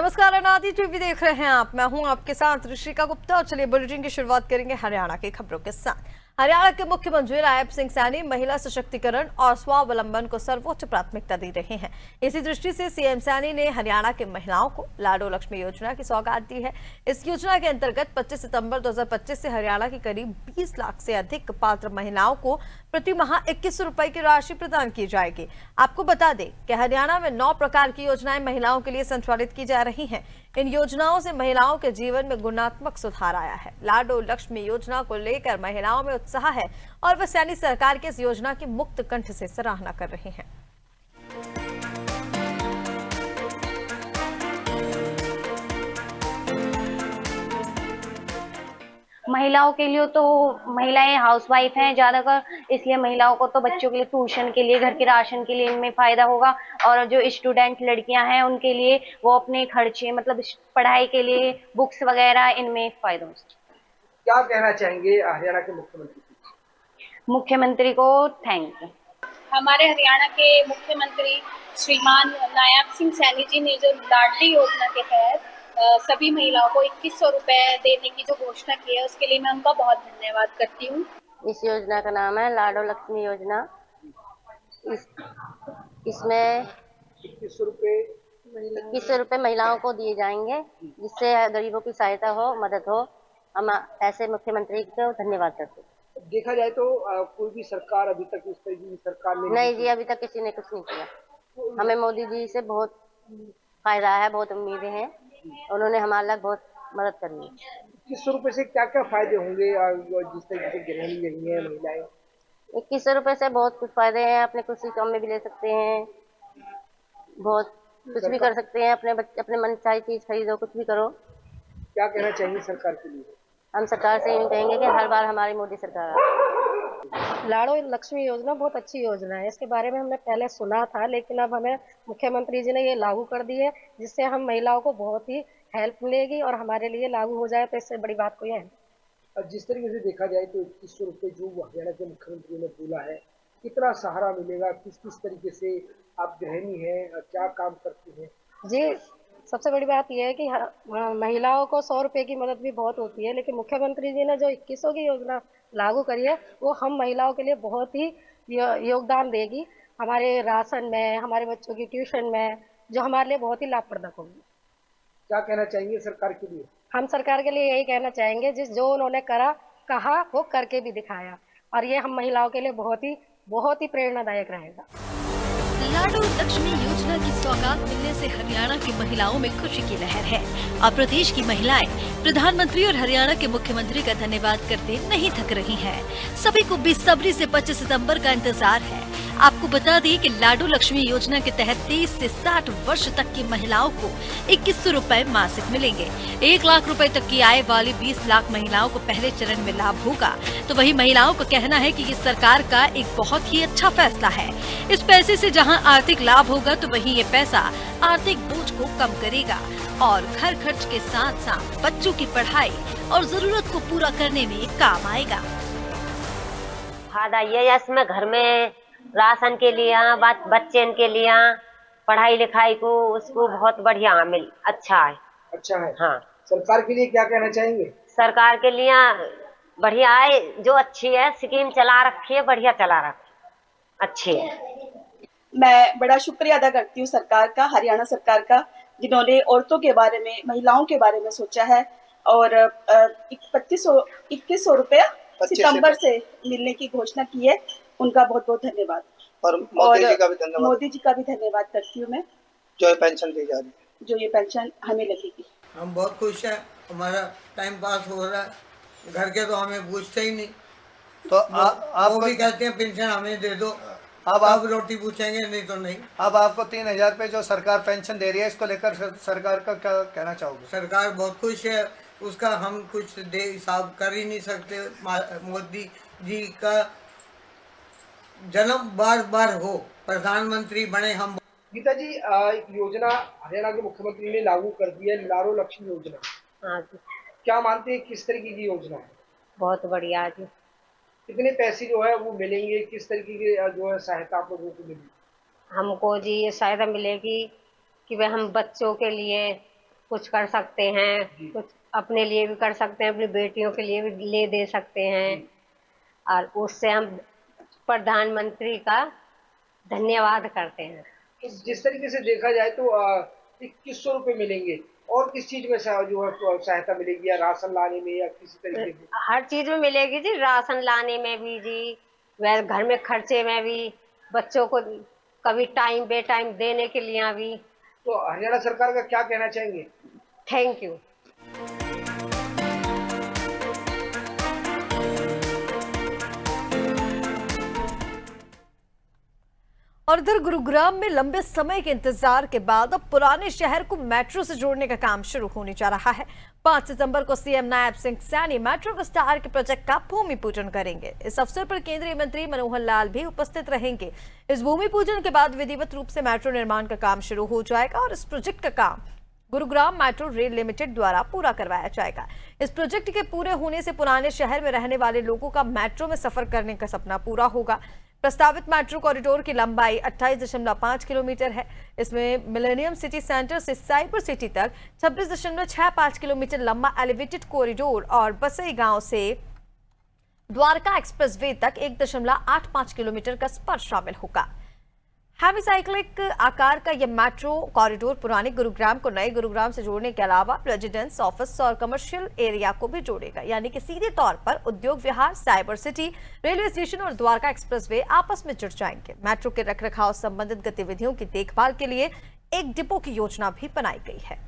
नमस्कार, अनादि टीवी देख रहे हैं आप। मैं हूं आपके साथ ऋषिका गुप्ता और चलिए बुलेटिन की शुरुआत करेंगे हरियाणा की खबरों के साथ। हरियाणा के मुख्यमंत्री नायब सिंह सैनी महिला सशक्तिकरण और स्वावलंबन को सर्वोच्च प्राथमिकता दे रहे हैं। इसी दृष्टि से सीएम सैनी ने हरियाणा के महिलाओं को लाडो लक्ष्मी योजना की सौगात दी है। इस योजना के अंतर्गत 25 सितंबर 2025 से हरियाणा की करीब 20 लाख से अधिक पात्र महिलाओं को प्रति माह 21 रुपए की राशि प्रदान की जाएगी। आपको बता दें कि हरियाणा में 9 प्रकार की योजनाएं महिलाओं के लिए संचालित की जा रही हैं। इन योजनाओं से महिलाओं के जीवन में गुणात्मक सुधार आया है। लाडो लक्ष्मी योजना को लेकर महिलाओं में उत्साह है और वे सैनी सरकार की इस योजना की मुक्त कंठ से सराहना कर रहे हैं। महिलाओं के लिए तो महिलाएं हाउसवाइफ हैं ज्यादातर, इसलिए महिलाओं को तो बच्चों के लिए ट्यूशन के लिए, घर के राशन के लिए इनमें फायदा होगा। और जो स्टूडेंट लड़कियां हैं उनके लिए वो अपने खर्चे मतलब पढ़ाई के लिए बुक्स वगैरह इनमें फायदा होगा। क्या कहना चाहेंगे हरियाणा के मुख्यमंत्री को थैंक यू। हमारे हरियाणा के मुख्यमंत्री श्रीमान नायब सिंह सैनी जी ने जो लाडली योजना के तहत सभी महिलाओं को 2100 रुपए देने की जो घोषणा की है, उसके लिए मैं उनका बहुत धन्यवाद करती हूँ। इस योजना का नाम है लाडो लक्ष्मी योजना। इसमें 2100 रुपए महिलाओं को दिए जाएंगे, जिससे गरीबों की सहायता हो, मदद हो। हम ऐसे मुख्यमंत्री को धन्यवाद करते हैं। देखा जाए तो कोई भी सरकार अभी तक इस तरह की सरकार ने नहीं जी, अभी तक किसी ने कुछ नहीं किया। हमें मोदी जी से बहुत फायदा है, बहुत उम्मीदें हैं। उन्होंने हमारे लिए बहुत मदद करी है। 2100 रुपए से क्या क्या फायदे होंगे जिस तरह से गृहिणी रही है महिलाएं? 2100 रुपए से बहुत कुछ फायदे हैं। अपने कुछ काम में भी ले सकते हैं, बहुत कुछ भी कर सकते हैं। अपने मन चाहे चीज खरीदो, कुछ भी करो। क्या कहना चाहिए सरकार के लिए? हम सरकार से यूँ कहेंगे कि हर बार हमारी मोदी सरकार आए। लाडो लक्ष्मी योजना बहुत अच्छी योजना है। इसके बारे में हमने पहले सुना था, लेकिन अब हमें मुख्यमंत्री जी ने ये लागू कर दी है, जिससे हम महिलाओं को बहुत ही हेल्प मिलेगी और हमारे लिए लागू हो जाए तो इससे बड़ी बात कोई है। जिस तरीके से देखा जाए तो 2100 रुपए जो हरियाणा के मुख्यमंत्री ने बोला है, कितना सहारा मिलेगा? किस किस तरीके से आप गृहिणी हैं, क्या काम करती हैं? जी, सबसे बड़ी बात यह है कि महिलाओं को 100 रुपए की मदद भी बहुत होती है, लेकिन मुख्यमंत्री जी ने जो 2100 की योजना लागू करी है, वो हम महिलाओं के लिए बहुत ही योगदान देगी। हमारे राशन में, हमारे बच्चों की ट्यूशन में, जो हमारे लिए बहुत ही लाभप्रदक होगी। क्या कहना चाहेंगे सरकार के लिए? हम सरकार के लिए यही कहना चाहेंगे, जो उन्होंने कहा वो करके भी दिखाया, और ये हम महिलाओं के लिए बहुत ही प्रेरणादायक रहेगा। लाडो लक्ष्मी योजना की सौगात मिलने से हरियाणा की महिलाओं में खुशी की लहर है। अब प्रदेश की महिलाएं प्रधानमंत्री और हरियाणा के मुख्यमंत्री का धन्यवाद करते नहीं थक रही हैं। सभी को बेसब्री से 25 सितंबर का इंतजार है। आपको बता दें कि लाडो लक्ष्मी योजना के तहत 23 से 60 वर्ष तक की महिलाओं को 2100 रुपए मासिक मिलेंगे। 1 लाख रुपए तक की आय वाली 20 लाख महिलाओं को पहले चरण में लाभ होगा। तो वही महिलाओं का कहना है कि ये सरकार का एक बहुत ही अच्छा फैसला है। इस पैसे से जहां आर्थिक लाभ होगा, तो वहीं ये पैसा आर्थिक बोझ को कम करेगा और घर खर्च के साथ साथ बच्चों की पढ़ाई और जरूरत को पूरा करने में काम आएगा। फायदा ये है, इसमें घर में राशन के लिए, बच्चे के लिए, पढ़ाई लिखाई को उसको बहुत बढ़िया अच्छा है। अच्छा है। हाँ, सरकार के लिए क्या कहना चाहेंगे? सरकार के लिए बढ़िया है, जो अच्छी है स्कीम चला रखी है, बढ़िया चला रखी, अच्छी है। मैं बड़ा शुक्रिया अदा करती हूँ सरकार का, हरियाणा सरकार का, जिन्होंने औरतों के बारे में, महिलाओं के बारे में सोचा है और 2100 रुपया सितंबर से मिलने की घोषणा की है। उनका बहुत बहुत धन्यवाद। और मोदी जी का भी धन्यवाद करती हूँ मैं, जो ये पेंशन दी जा रही है, जो ये पेंशन हमें लगेगी। हम बहुत खुश हैं, हमारा टाइम पास हो रहा है। घर के तो हमें पूछते ही नहीं, तो आप वो भी कहते हैं पेंशन हमें दे दो। अब आप रोटी पूछेंगे, नहीं तो नहीं। अब आपको 3000 रुपये जो सरकार पेंशन दे रही है, इसको लेकर सरकार का क्या कहना चाहोगे? सरकार बहुत खुश है, उसका हम कुछ हिसाब कर ही नहीं सकते। मोदी जी का जन्म बार बार हो, प्रधानमंत्री बने हम। गीता जी, एक योजना हरियाणा के मुख्यमंत्री ने लागू कर दी है, लाडो लक्ष्मी योजना। हाँ जी, क्या मानते हैं, किस तरीके की योजना है? बहुत बढ़िया जी। कितने पैसे जो है वो मिलेंगे, किस तरीके की जो है सहायता आप लोगों को मिलेगी? हमको जी ये सहायता मिलेगी कि वह हम बच्चों के लिए कुछ कर सकते हैं, कुछ अपने लिए भी कर सकते हैं, अपनी बेटियों के लिए भी ले दे सकते हैं। और उससे हम प्रधानमंत्री का धन्यवाद करते हैं। जिस तरीके से देखा जाए तो 2100 रुपए मिलेंगे, और किस चीज में जो है सहायता मिलेगी, या राशन लाने में या किसी तरीके से? हर चीज में मिलेगी जी, राशन लाने में भी जी, वह घर में खर्चे में भी, बच्चों को कभी टाइम बे टाइम देने के लिए भी। तो हरियाणा सरकार का क्या कहना चाहेंगे? Thank you. और इधर गुरुग्राम में लंबे समय के इंतजार के बाद अब पुराने शहर को मेट्रो से जोड़ने का काम शुरू होने जा रहा है। 5 सितंबर को सीएम नायब सिंह सैनी मेट्रो विस्तार के प्रोजेक्ट का भूमि पूजन करेंगे। इस अवसर पर केंद्रीय मंत्री मनोहर लाल भी उपस्थित रहेंगे। इस भूमि पूजन के बाद विधिवत रूप से मेट्रो निर्माण का काम शुरू हो जाएगा और इस प्रोजेक्ट का काम गुरुग्राम मेट्रो रेल लिमिटेड द्वारा पूरा करवाया जाएगा। इस प्रोजेक्ट के पूरे होने से पुराने शहर में रहने वाले लोगों का मेट्रो में सफर करने का सपना पूरा होगा। प्रस्तावित मेट्रो कॉरिडोर की लंबाई 28.5 किलोमीटर है। इसमें मिलेनियम सिटी सेंटर से साइबर सिटी तक 26.65 किलोमीटर लंबा एलिवेटेड कॉरिडोर और बसई गांव से द्वारका एक्सप्रेसवे तक 1.85 किलोमीटर का स्पर्श शामिल होगा। हेमिसाइक्लिक आकार का यह मेट्रो कॉरिडोर पुराने गुरुग्राम को नए गुरुग्राम से जोड़ने के अलावा रेजिडेंस, ऑफिस और कमर्शियल एरिया को भी जोड़ेगा, यानी कि सीधे तौर पर उद्योग विहार, साइबर सिटी, रेलवे स्टेशन और द्वारका एक्सप्रेसवे आपस में जुड़ जाएंगे। मेट्रो के रखरखाव संबंधित गतिविधियों की देखभाल के लिए एक डिपो की योजना भी बनाई गई है।